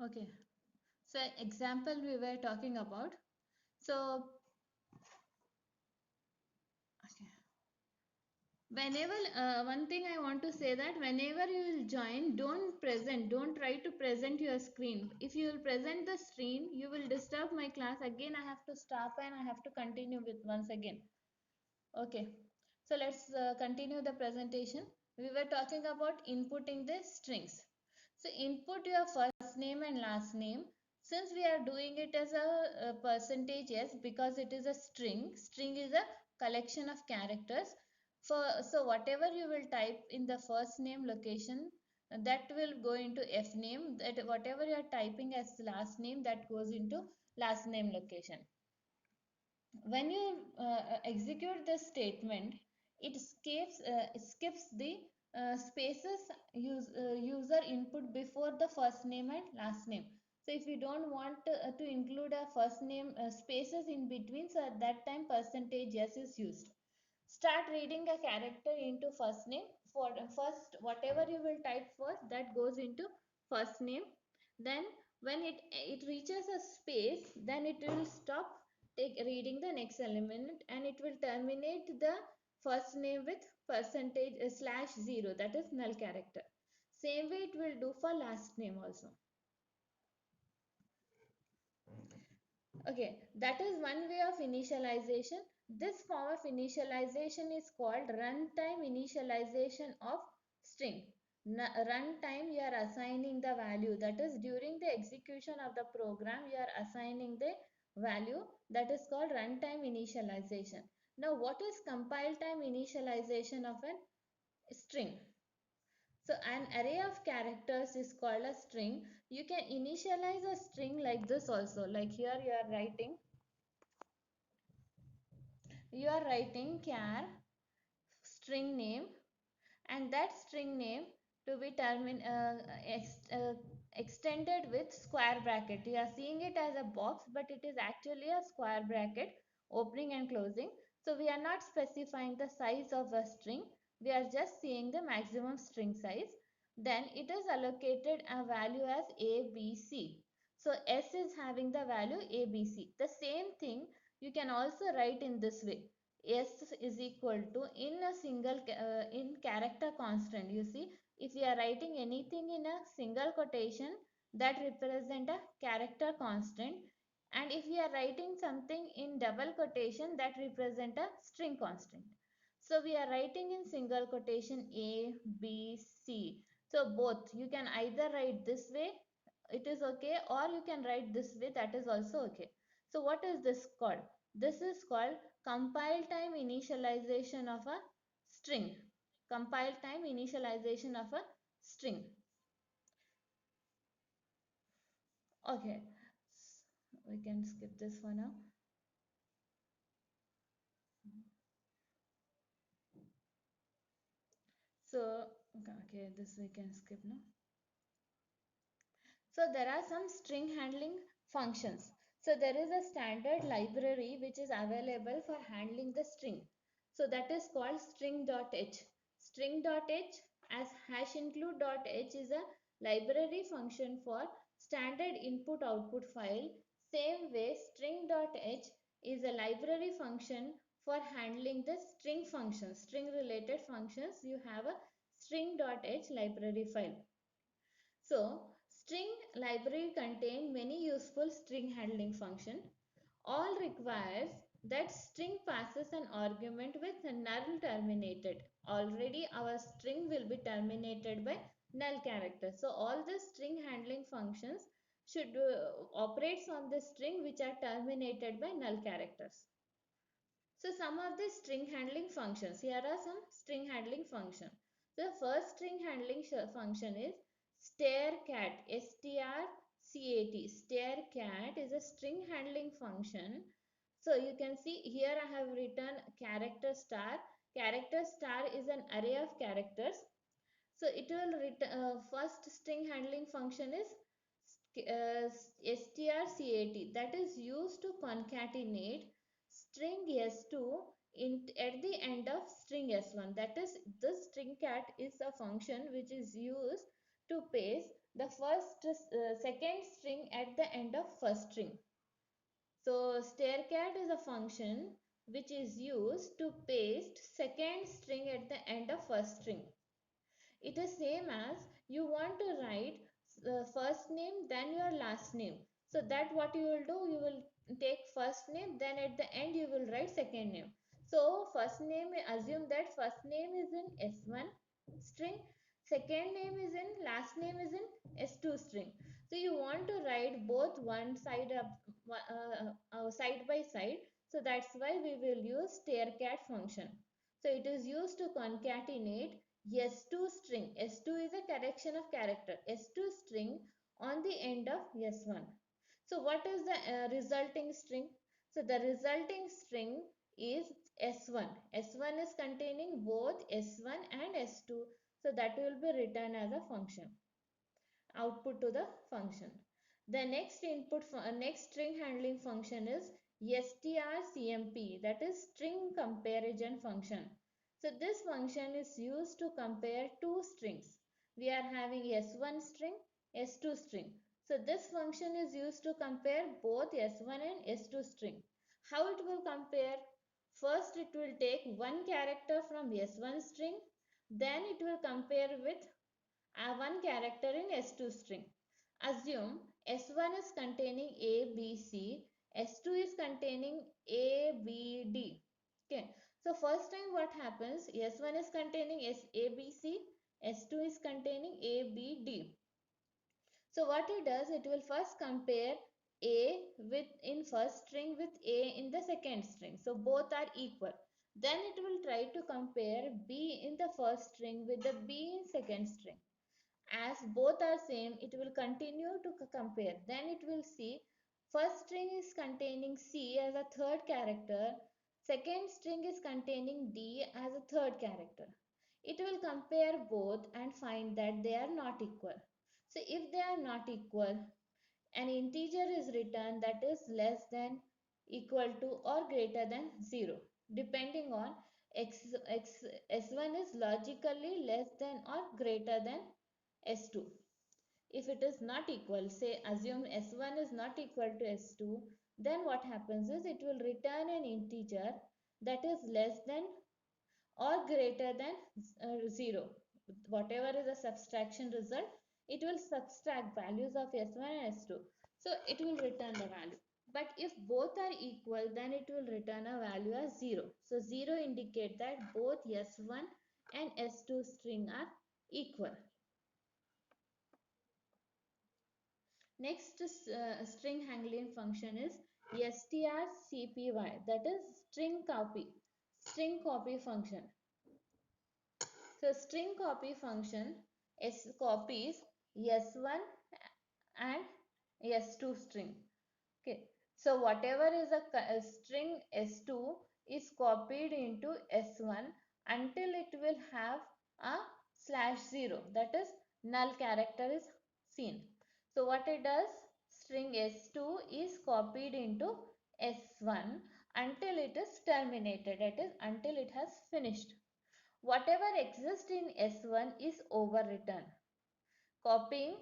Okay, so example we were talking about. So, okay. Whenever, one thing I want to say that whenever you will join, don't try to present your screen. If you will present the screen, you will disturb my class. Again, I have to stop and I have to continue with once again. Okay, so let's continue the presentation. We were talking about inputting the strings. So input your first name and last name. Since we are doing it as a percentage, yes, because it is a string. String is a collection of characters. So whatever you will type in the first name location, that will go into F name. That whatever you are typing as last name, that goes into last name location. When you execute the statement, it skips the spaces user input before the first name and last name. So if you don't want to include a first name spaces in between, so at that time percentage yes is used. Start reading a character into first name. For first, whatever you will type first, that goes into first name. Then when it reaches a space, then it will stop take reading the next element, and it will terminate the first name with percentage slash 0, that is null character. Same way it will do for last name also. Okay, that is one way of initialization. This form of initialization is called runtime initialization of string. Runtime, you are assigning the value, that is during the execution of the program you are assigning the value, that is called runtime initialization. Now what is compile time initialization of a string? So an array of characters is called a string. You can initialize a string like this also. Like here you are writing char string name, and that string name to be extended with square bracket. You are seeing it as a box, but it is actually a square bracket opening and closing. So we are not specifying the size of a string, we are just seeing the maximum string size. Then it is allocated a value as ABC. So S is having the value ABC. The same thing you can also write in this way: S is equal to, in a single in character constant. You see, if we are writing anything in a single quotation, that represent a character constant, and if we are writing something in double quotation, that represent a string constant. So we are writing in single quotation A, B, C. So both, you can either write this way, it is okay, or you can write this way, that is also okay. So what is this called? This is called compile time initialization of a string. Compile time initialization of a string. Okay, we can skip this for now. So okay, this we can skip now. So there are some string handling functions. So there is a standard library which is available for handling the string. So that is called string.h. String.h as hash include.h is a library function for standard input output file. Same way string.h is a library function for handling the string functions, string related functions. You have a string.h library file. So, string library contain many useful string handling function. All requires that string passes an argument with null terminated. Already our string will be terminated by null character. So, all the string handling functions should operates on the string which are terminated by null characters. So some of the string handling functions. Here are some string handling functions. The first string handling function is strcat. S-T-R-C-A-T. Strcat is a string handling function. So you can see here I have written character star. Character star is an array of characters. So it will return first string handling function is strcat, that is used to concatenate string s2 at the end of string s1. That is, this string cat is a function which is used to paste the second string at the end of first string. So staircat is a function which is used to paste second string at the end of first string. It is same as you want to write first name then your last name. So that what you will do, you will take first name, then at the end you will write second name. So first name, assume that first name is in S1 string, second name is in, last name is in S2 string. So you want to write both one side up side by side. So that's why we will use staircat function. So it is used to concatenate S2 string. S2 is a correction of character. S2 string on the end of S1. So what is the resulting string? So the resulting string is S1. S1 is containing both S1 and S2. So that will be written as a function, output to the function. The next string handling function is strcmp, that is string comparison function. So this function is used to compare two strings. We are having S1 string, S2 string. So this function is used to compare both S1 and S2 string. How it will compare? First it will take one character from S1 string, then it will compare with one character in S2 string. Assume S1 is containing A, B, C, S2 is containing A, B, D. Okay. So first time what happens? S1 is containing A, B, C, S2 is containing A, B, D. So what it does, it will first compare A with in first string with A in the second string. So both are equal. Then it will try to compare B in the first string with the B in second string. As both are same, it will continue to compare. Then it will see first string is containing C as a third character, second string is containing D as a third character. It will compare both and find that they are not equal. So if they are not equal, an integer is returned that is less than, equal to, or greater than 0, depending on S1 is logically less than or greater than S2. If it is not equal, say assume S1 is not equal to S2, then what happens is it will return an integer that is less than or greater than 0. Whatever is the subtraction result, it will subtract values of S1 and S2. So it will return the value. But if both are equal, then it will return a value as 0. So 0 indicate that both S1 and S2 string are equal. Next string handling function is strcpy, that is string copy function. So string copy function copies S1 and S2 string. Okay. So whatever is a string S2 is copied into S1 until it will have a /0, that is null character is seen. So what it does, string S2 is copied into S1 until it is terminated, that is until it has finished. Whatever exists in S1 is overwritten. Copying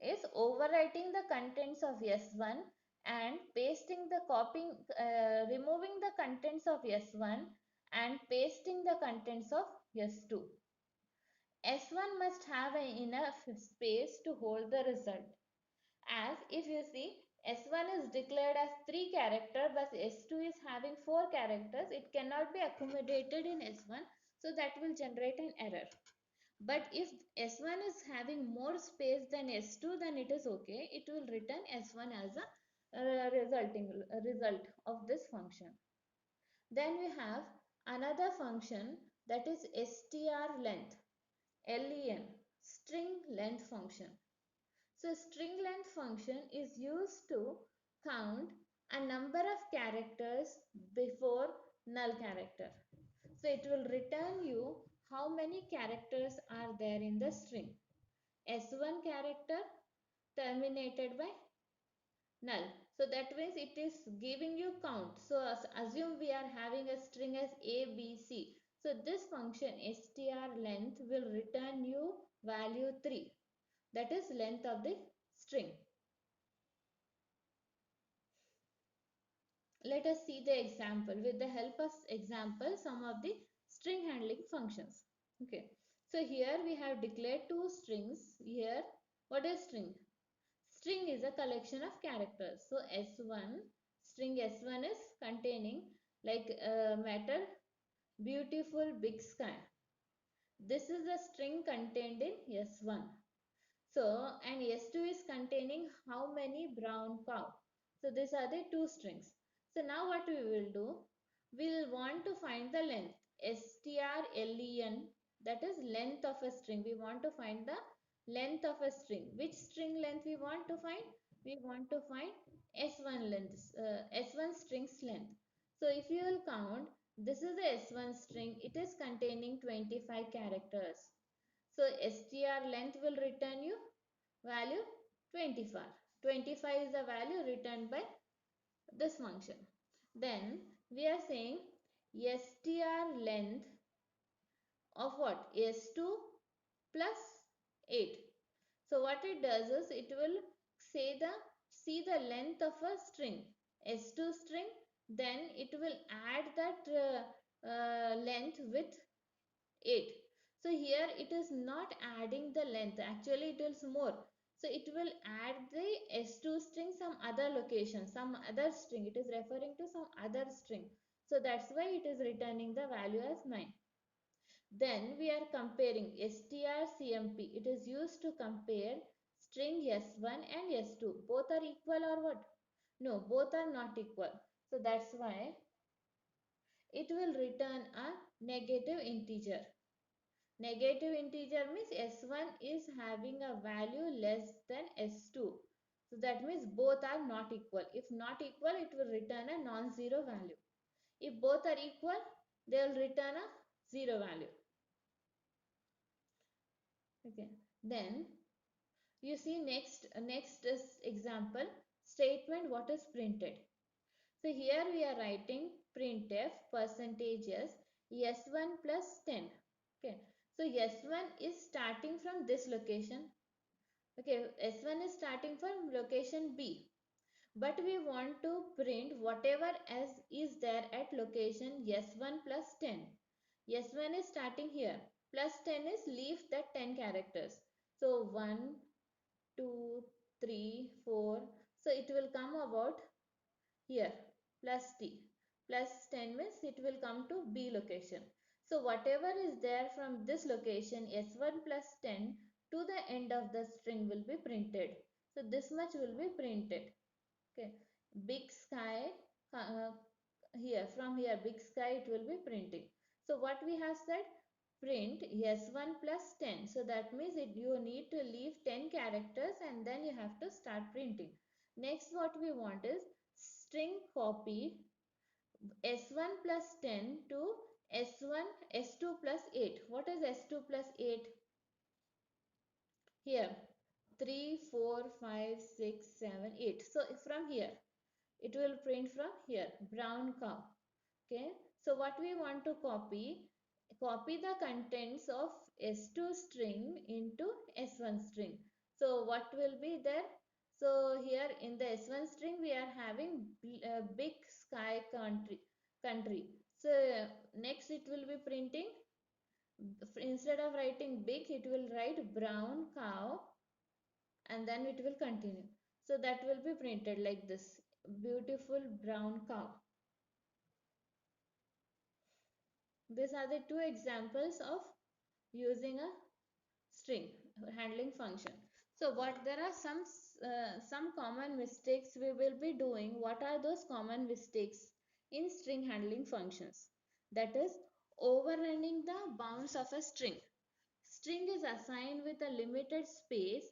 is overwriting the contents of S1 and pasting the removing the contents of S1 and pasting the contents of S2. S1 must have enough space to hold the result. As if you see, S1 is declared as 3 characters but S2 is having 4 characters, it cannot be accommodated in S1, so that will generate an error. But if S1 is having more space than S2, then it is okay. It will return S1 as a result of this function. Then we have another function, that is strlength, len, string length function. So string length function is used to count a number of characters before null character. So it will return you how many characters are there in the string. S1 character terminated by null. So that means it is giving you count. So assume we are having a string as A, B, C. So this function strlength will return you value 3. that is length of the string. Let us see the example. With the help of example, some of the string handling functions. Okay. So here we have declared two strings. Here, what is string? String is a collection of characters. So S1, string S1 is containing like matter beautiful big sky. This is the string contained in S1. So, and S2 is containing how many brown cow. So, these are the two strings. So, now what we will do? We will want to find the length. strlen, that is length of a string. We want to find the length of a string. Which string length we want to find? We want to find S1 length, S1 string's length. So, if you will count, this is the S1 string. It is containing 25 characters. So str length will return you value 25. 25 is the value returned by this function. Then we are saying str length of what? S2 plus 8. So what it does is it will see the length of a string, S2 string, then it will add that length with 8. So here it is not adding the length, actually it is more. So it will add the S2 string some other location, some other string. It is referring to some other string. So that's why it is returning the value as 9. Then we are comparing strcmp. It is used to compare string S1 and S2. Both are equal or what? No, both are not equal. So that's why it will return a negative integer. Negative integer means S1 is having a value less than S2. So that means both are not equal. If not equal, it will return a non-zero value. If both are equal, they will return a zero value. Okay. Then you see next is example statement what is printed. So here we are writing printf percentages S1 plus 10. Okay. So S1 is starting from this location. Okay, S1 is starting from location B. But we want to print whatever as is there at location S1 plus 10. S1 is starting here. Plus 10 is leave that 10 characters. So 1, 2, 3, 4. So it will come about here plus T. Plus 10 means it will come to B location. So whatever is there from this location S1 plus 10 to the end of the string will be printed. So this much will be printed. Okay. Big sky here from here big sky it will be printing. So what we have said print S1 plus 10. So that means you need to leave 10 characters and then you have to start printing. Next what we want is string copy S1 plus 10 to S1 S2 plus 8. What is S2 plus 8? Here 3, 4, 5, 6, 7, 8. So from here it will print from here brown cow. Okay, so what we want to copy the contents of S2 string into S1 string. So what will be there? So here in the S1 string we are having big sky country. So next it will be printing, instead of writing big it will write brown cow and then it will continue. So that will be printed like this, beautiful brown cow. These are the two examples of using a string handling function. So what there are some common mistakes we will be doing. What are those common mistakes in string handling functions? That is overrunning the bounds of a string. String is assigned with a limited space.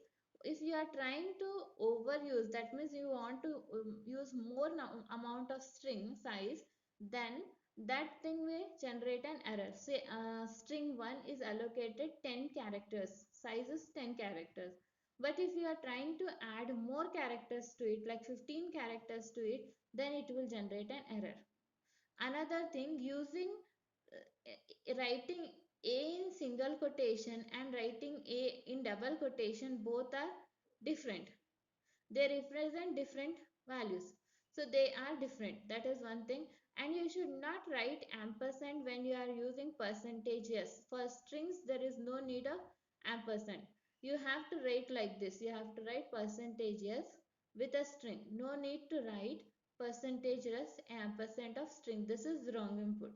If you are trying to overuse, that means you want to use more amount of string size, then that thing will generate an error. Say string 1 is allocated 10 characters, size is 10 characters. But if you are trying to add more characters to it, like 15 characters to it, then it will generate an error. Another thing, using writing A in single quotation and writing A in double quotation, both are different. They represent different values. So they are different. That is one thing. And you should not write ampersand when you are using percentages. For strings, there is no need of ampersand. You have to write like this. You have to write percentages with a string. No need to write percentages ampersand of string. This is wrong input.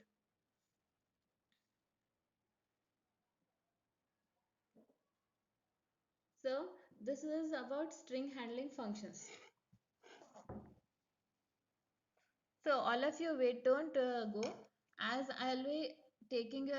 So this is about string handling functions. So all of you wait, don't go, as I'll be taking your